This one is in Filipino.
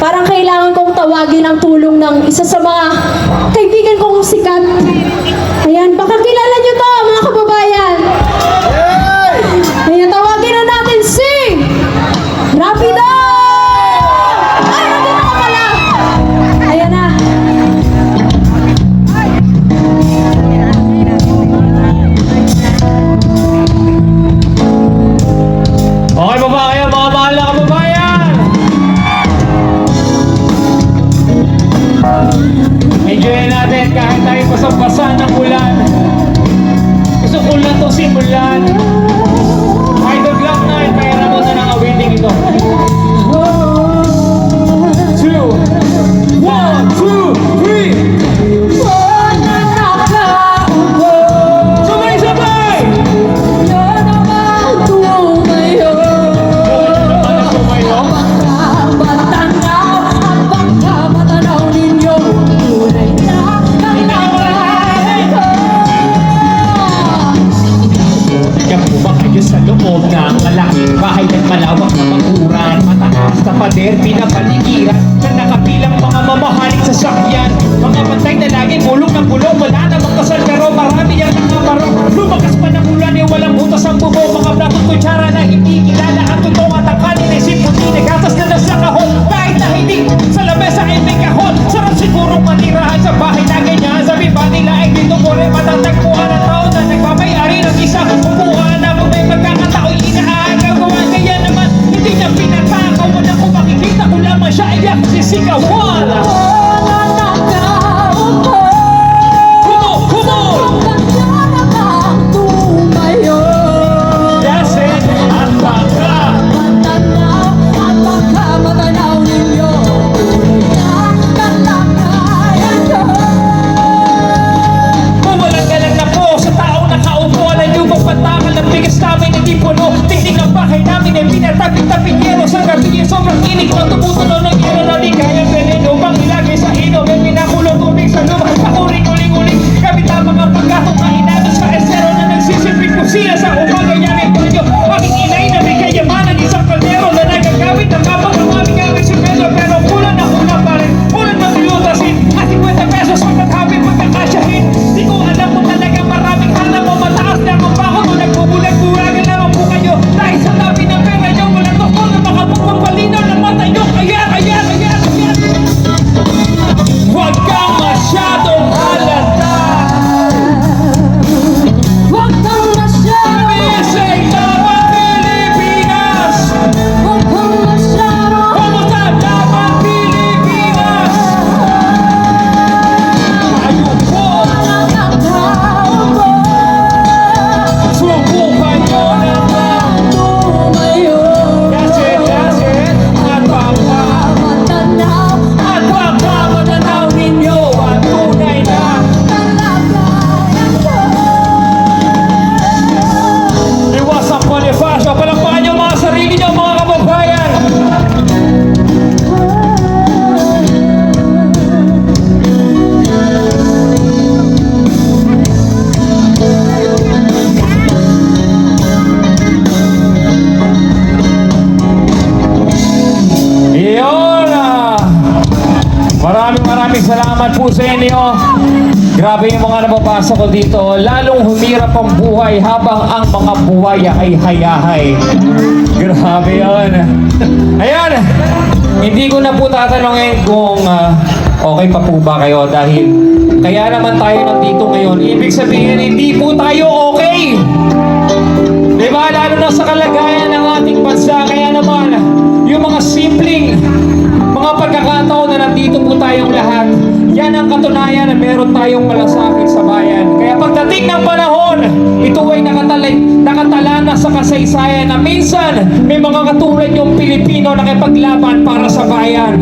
Parang kailangan kong tawagin ang tulong ng isa sa mga kaibigan kong sikat. Ayan, baka kilala nyo to, mga kababayan. Ayan, tawagin na natin si Rapido! Ay, nandito na pala. Ayan na. Okay pa ba kayo, mga mahal na kababayan? Enjoy natin kahit tayo pasang-basa ng ulan. Gusto ko lang itong simulan. Idol Black Knight, mayroon mo na ng awiting ito. 2, 1, 2, 3. Sabay-sabay! Yan po ba kayo sa loob ng malaking bahay at malawak na bakuran? Mataas na pader, pinapaligiran na nakapilang mga mamahaling sasakyan. Mga bantay na laging bulong ng bulong, wala namang kasal pero marami ang nakabarong. Lumakas pa ng ulan eh, walang butas ang bubo. Mga platong kutsara na hindi kilala ang totoo at ang kanin ay simputi. Nagatas na nasa kahon, kahit na hindi sa lamesa ay may kahon. Sarap siguro manirahan sa bahay na ganyan. Sabi ba nila ay dito ko rin matatagpuan ang tao na nagmamayari ng isang upuan na may pagkakatao'y inaagawan. Kaya naman hindi niya pinatakaw. Wala ko makikita ko lamang siya ay sisigawan. Yasin at baka mawalang galang na po sa taong nakaupo. Alam niyo bang pantakal ng bigas namin hindi puno. Tingting ang bahay namin ay pinatapit-tapit yero. Sa gabi sobrang init pag tumutulo ng yero na di kaya veneno pang ilagay sa ino. May pinakulong tubig sa lupa. Pakuring-uling-uling gamit ang mga pagkatong na inamin sa esero na nagsisilping kusina sa umaga. Yan ay tulyo aking inay na may kayamanan. Isang kaldero na nagagamit ng kapag ang aming gamit si Pedro. Pero kulang na kulang pa rin. Kulang na tilutasin at 50 pesos ang magkabit magkakasyahin. Di ko alam kung talaga maraming hanap o mataas na ang bakot o nagbubulag-bulagan naman po kayo. Dahil sa tabi ng pera nyo walang doktor na makapagpapalinaw ng mata nyo. Ayan! Huwag kang masyadong halata. Isig Laban Pilipinas! Kumusta Laban Pilipinas? Tayo po! Subukan nyo naman! Yasin! At baka matanaw ninyo ang tunay na iwasang Bonifacio. Palakpakan nyo mga sarili nyo, mga kababayan. Iyon! Maraming salamat po sa inyo. Grabe yung mga nababasa ko dito. Lalong humirap ang buhay habang ang mga buwaya ay hayahay. Grabe yun. Ayan! Hindi ko na po tatanungin kung okay pa po ba kayo dahil kaya naman tayo nandito ngayon. Ibig sabihin, hindi po tayo okay. Diba? Lalo na sa kalagayan ng ating bansa. Kaya naman, yung mga simpleng mga pagkakataon na nandito po tayong lahat, yan ang katunayan na meron tayong malasakit sa bayan. Kaya pagdating ng panahon, ito ay nakatala na sa kasaysayan na minsan may mga katulad yung Pilipino na nakipaglaban para sa bayan.